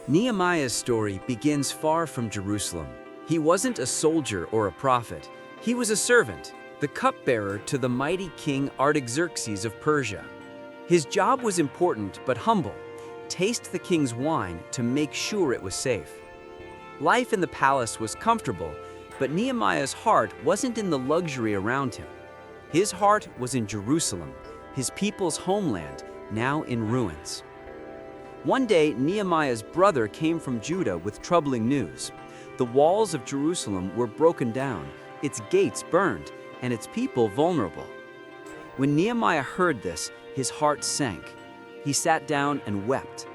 Nehemiah's story begins far from Jerusalem. He wasn't a soldier or a prophet. He was a servant, the cupbearer to the mighty king Artaxerxes of Persia. His job was important but humble. Taste the king's wine to make sure it was safe. Life in the palace was comfortable, but Nehemiah's heart wasn't in the luxury around him. His heart was in Jerusalem, his people's homeland, now in ruins. One day, Nehemiah's brother came from Judah with troubling news. The walls of Jerusalem were broken down, its gates burned, and its people vulnerable. When Nehemiah heard this, his heart sank. He sat down and wept.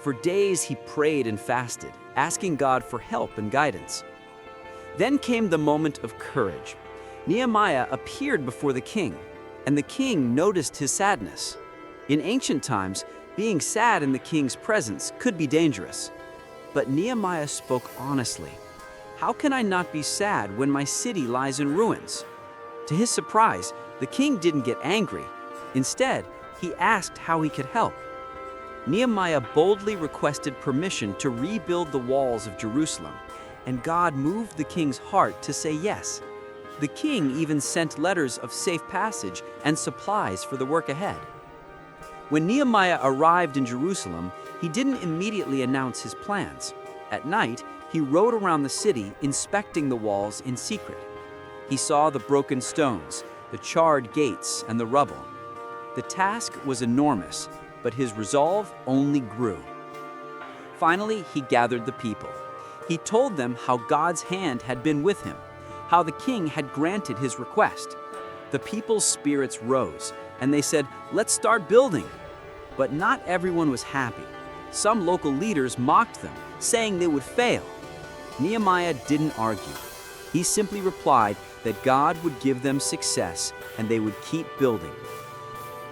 For days he prayed and fasted, asking God for help and guidance. Then came the moment of courage. Nehemiah appeared before the king, and the king noticed his sadness. In ancient times, being sad in the king's presence could be dangerous. But Nehemiah spoke honestly. "How can I not be sad when my city lies in ruins?" To his surprise, the king didn't get angry. Instead, he asked how he could help. Nehemiah boldly requested permission to rebuild the walls of Jerusalem, and God moved the king's heart to say yes. The king even sent letters of safe passage and supplies for the work ahead. When Nehemiah arrived in Jerusalem, he didn't immediately announce his plans. At night, he rode around the city, inspecting the walls in secret. He saw the broken stones, the charred gates, and the rubble. The task was enormous, but his resolve only grew. Finally, he gathered the people. He told them how God's hand had been with him, how the king had granted his request. The people's spirits rose, and they said, "Let's start building." But not everyone was happy. Some local leaders mocked them, saying they would fail. Nehemiah didn't argue. He simply replied that God would give them success and they would keep building.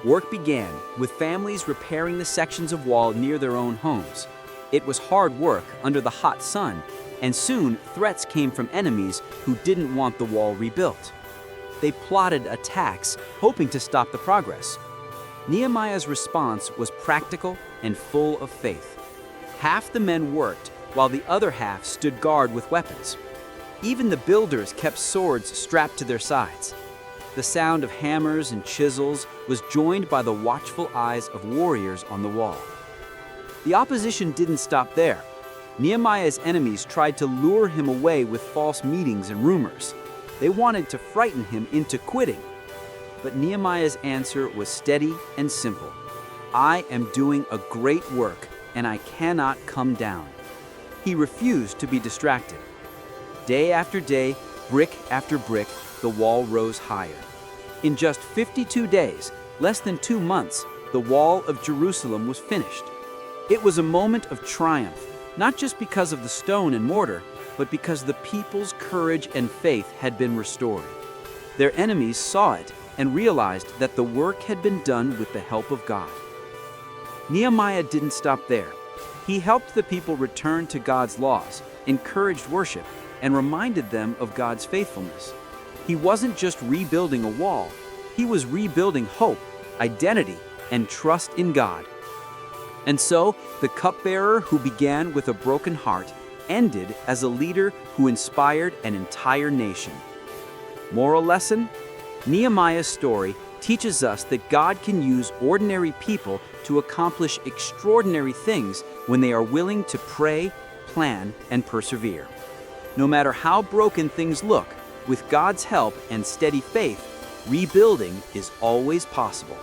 Work began, with families repairing the sections of wall near their own homes. It was hard work under the hot sun, and soon threats came from enemies who didn't want the wall rebuilt. They plotted attacks, hoping to stop the progress. Nehemiah's response was practical and full of faith. Half the men worked, while the other half stood guard with weapons. Even the builders kept swords strapped to their sides. The sound of hammers and chisels was joined by the watchful eyes of warriors on the wall. The opposition didn't stop there. Nehemiah's enemies tried to lure him away with false meetings and rumors. They wanted to frighten him into quitting. But Nehemiah's answer was steady and simple. "I am doing a great work, and I cannot come down." He refused to be distracted. Day after day, brick after brick, the wall rose higher. In just 52 days, less than 2 months, the wall of Jerusalem was finished. It was a moment of triumph, not just because of the stone and mortar, but because the people's courage and faith had been restored. Their enemies saw it and realized that the work had been done with the help of God. Nehemiah didn't stop there. He helped the people return to God's laws, encouraged worship, and reminded them of God's faithfulness. He wasn't just rebuilding a wall, he was rebuilding hope, identity, and trust in God. And so, the cupbearer who began with a broken heart ended as a leader who inspired an entire nation. Moral lesson? Nehemiah's story teaches us that God can use ordinary people to accomplish extraordinary things when they are willing to pray, plan, and persevere. No matter how broken things look, with God's help and steady faith, rebuilding is always possible.